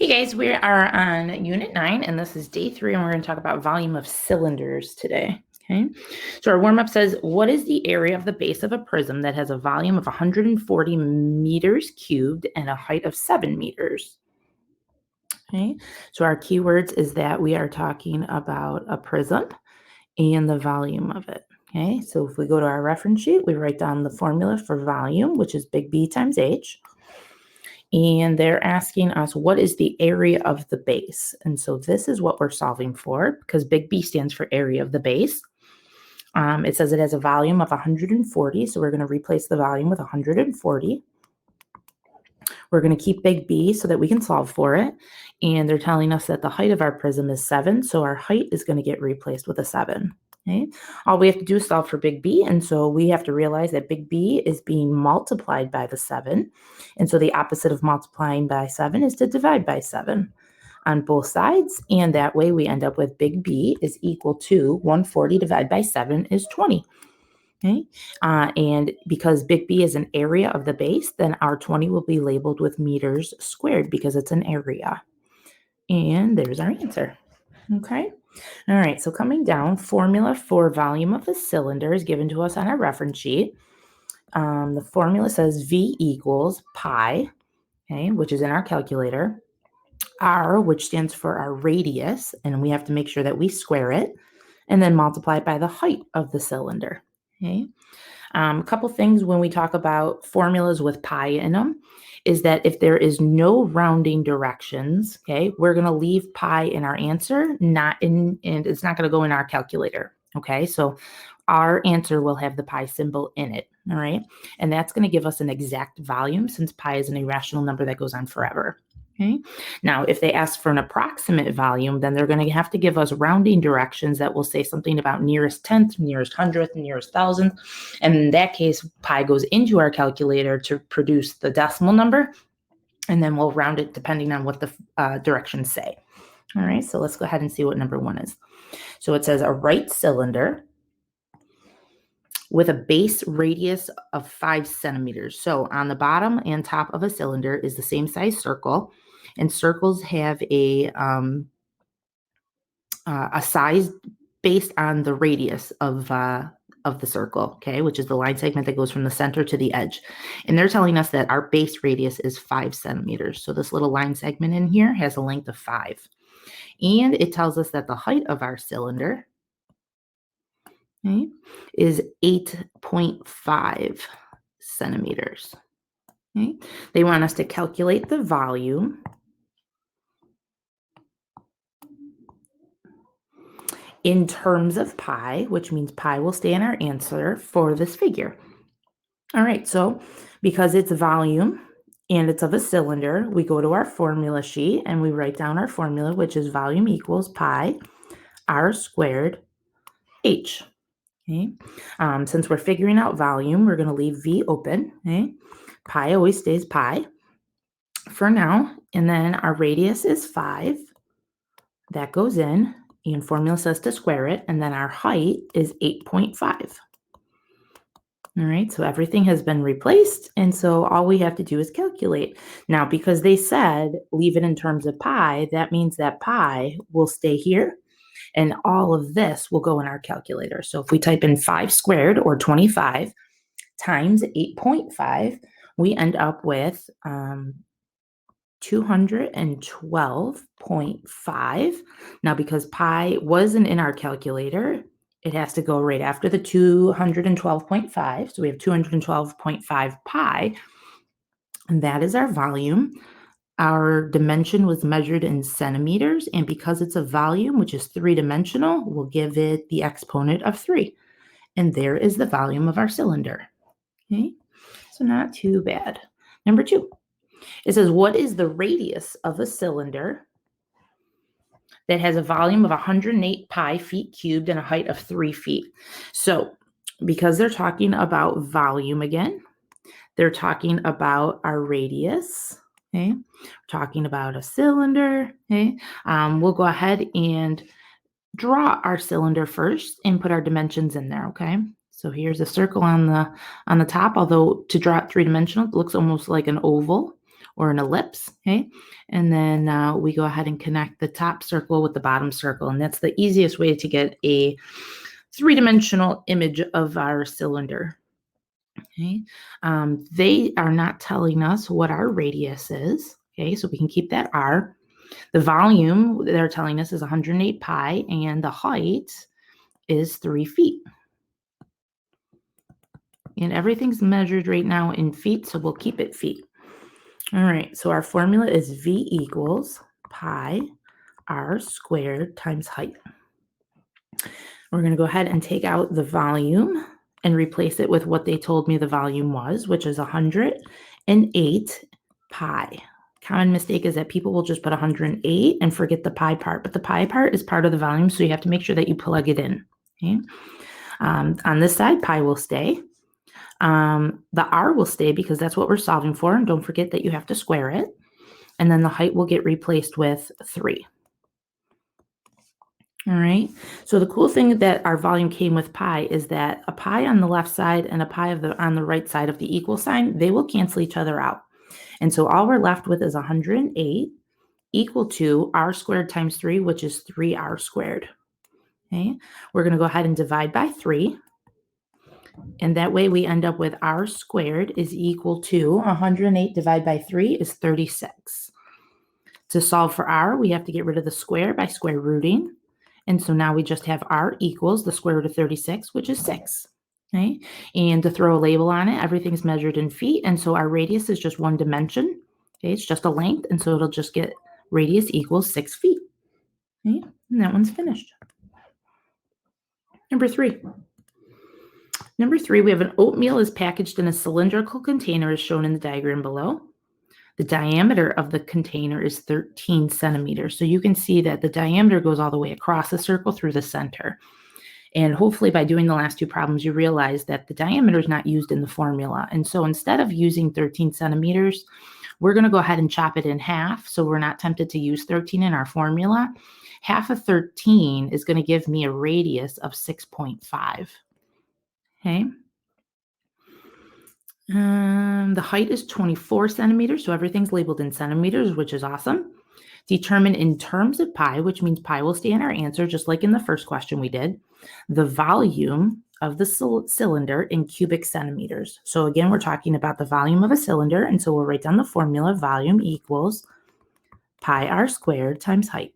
Hey guys, we are on Unit 9, and this is day 3, and we're going to talk about volume of cylinders today. Okay, so our warm-up says, what is the area of the base of a prism that has a volume of 140 meters cubed and a height of 7 meters? Okay, so our keywords is that we are talking about a prism and the volume of it. Okay, so if we go to our reference sheet, we write down the formula for volume, which is big B times H. And they're asking us, what is the area of the base? And so this is what we're solving for, because big B stands for area of the base. It says it has a volume of 140, so we're going to replace the volume with 140. We're going to keep big B so that we can solve for it. And they're telling us that the height of our prism is 7, so our height is going to get replaced with a 7. Okay. All we have to do is solve for big B, and so we have to realize that big B is being multiplied by the 7, and so the opposite of multiplying by 7 is to divide by 7 on both sides, and that way we end up with big B is equal to 140 divided by 7 is 20. Okay, and because big B is an area of the base, then our 20 will be labeled with meters squared because it's an area. And there's our answer. Okay. All right, so coming down, formula for volume of a cylinder is given to us on our reference sheet. The formula says V equals pi, okay, which is in our calculator, R, which stands for our radius, and we have to make sure that we square it, and then multiply it by the height of the cylinder. Okay. A couple things when we talk about formulas with pi in them is that if there is no rounding directions, okay, we're going to leave pi in our answer, and it's not going to go in our calculator. Okay, so our answer will have the pi symbol in it. All right, and that's going to give us an exact volume since pi is an irrational number that goes on forever. Okay. Now, if they ask for an approximate volume, then they're going to have to give us rounding directions that will say something about nearest tenth, nearest hundredth, nearest thousandth. And in that case, pi goes into our calculator to produce the decimal number, and then we'll round it depending on what the directions say. All right, so let's go ahead and see what number 1 is. So it says a right cylinder with a base radius of 5 centimeters. So on the bottom and top of a cylinder is the same size circle, and circles have a size based on the radius of the circle, okay, which is the line segment that goes from the center to the edge. And they're telling us that our base radius is 5 centimeters. So this little line segment in here has a length of 5. And it tells us that the height of our cylinder, okay, is 8.5 centimeters. Okay. They want us to calculate the volume in terms of pi, which means pi will stay in our answer for this figure. All right, so because it's volume and it's of a cylinder, we go to our formula sheet and we write down our formula, which is volume equals pi r squared h. Okay. Since we're figuring out volume, we're going to leave V open. Okay. Pi always stays pi for now, and then our radius is 5. That goes in, and formula says to square it, and then our height is 8.5. All right, so everything has been replaced, and so all we have to do is calculate. Now, because they said leave it in terms of pi, that means that pi will stay here, and all of this will go in our calculator. So if we type in 5 squared, or 25, times 8.5, we end up with 212.5. Now, because pi wasn't in our calculator, it has to go right after the 212.5. So we have 212.5 pi, and that is our volume. Our dimension was measured in centimeters, and because it's a volume, which is 3-dimensional, we'll give it the exponent of 3. And there is the volume of our cylinder. Okay, so not too bad. Number 2. It says, what is the radius of a cylinder that has a volume of 108 pi feet cubed and a height of 3 feet? So because they're talking about volume again, they're talking about our radius. Okay, we're talking about a cylinder. Okay, we'll go ahead and draw our cylinder first and put our dimensions in there. Okay, so here's a circle on the top. Although to draw it 3-dimensional, it looks almost like an oval or an ellipse, okay? And then we go ahead and connect the top circle with the bottom circle, and that's the easiest way to get a three-dimensional image of our cylinder. Okay, they are not telling us what our radius is, okay, so we can keep that R. The volume they're telling us is 108 pi, and the height is 3 feet. And everything's measured right now in feet, so we'll keep it feet. All right, so our formula is V equals pi R squared times height. We're going to go ahead and take out the volume and replace it with what they told me the volume was, which is 108 pi. Common mistake is that people will just put 108 and forget the pi part, but the pi part is part of the volume, so you have to make sure that you plug it in. Okay? On this side, pi will stay. The R will stay because that's what we're solving for, and don't forget that you have to square it. And then the height will get replaced with 3. All right, so the cool thing that our volume came with pi is that a pi on the left side and a pi on the right side of the equal sign, they will cancel each other out. And so all we're left with is 108 equal to R squared times 3, which is 3R squared. Okay, we're going to go ahead and divide by 3. And that way we end up with R squared is equal to 108 divided by 3 is 36. To solve for R, we have to get rid of the square by square rooting. And so now we just have R equals the square root of 36, which is 6. Okay, and to throw a label on it, everything's measured in feet. And so our radius is just one dimension. Okay, it's just a length. And so it'll just get radius equals 6 feet. Okay, and that one's finished. Number 3. Number 3, we have an oatmeal is packaged in a cylindrical container as shown in the diagram below. The diameter of the container is 13 centimeters. So you can see that the diameter goes all the way across the circle through the center. And hopefully by doing the last 2 problems, you realize that the diameter is not used in the formula. And so instead of using 13 centimeters, we're going to go ahead and chop it in half. So we're not tempted to use 13 in our formula. Half of 13 is going to give me a radius of 6.5. Okay. The height is 24 centimeters, so everything's labeled in centimeters, which is awesome. Determine in terms of pi, which means pi will stay in our answer, just like in the first question we did, the volume of the cylinder in cubic centimeters. So again, we're talking about the volume of a cylinder, and so we'll write down the formula, volume equals pi r squared times height.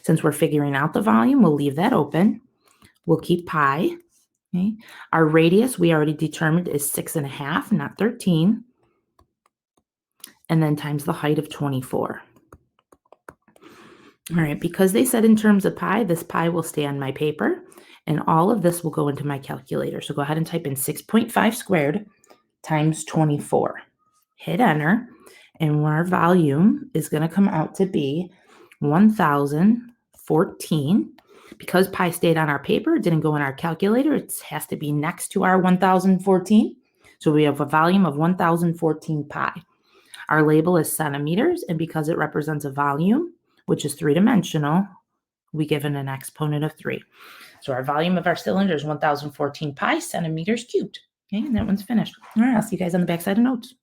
Since we're figuring out the volume, we'll leave that open. We'll keep pi. Okay. Our radius, we already determined, is 6.5, not 13. And then times the height of 24. All right, because they said in terms of pi, this pi will stay on my paper, and all of this will go into my calculator. So go ahead and type in 6.5 squared times 24. Hit enter, and our volume is going to come out to be 1,014. Because pi stayed on our paper, it didn't go in our calculator, it has to be next to our 1,014. So we have a volume of 1,014 pi. Our label is centimeters, and because it represents a volume, which is 3-dimensional, we give it an exponent of 3. So our volume of our cylinder is 1,014 pi centimeters cubed. Okay, and that one's finished. All right, I'll see you guys on the back side of notes.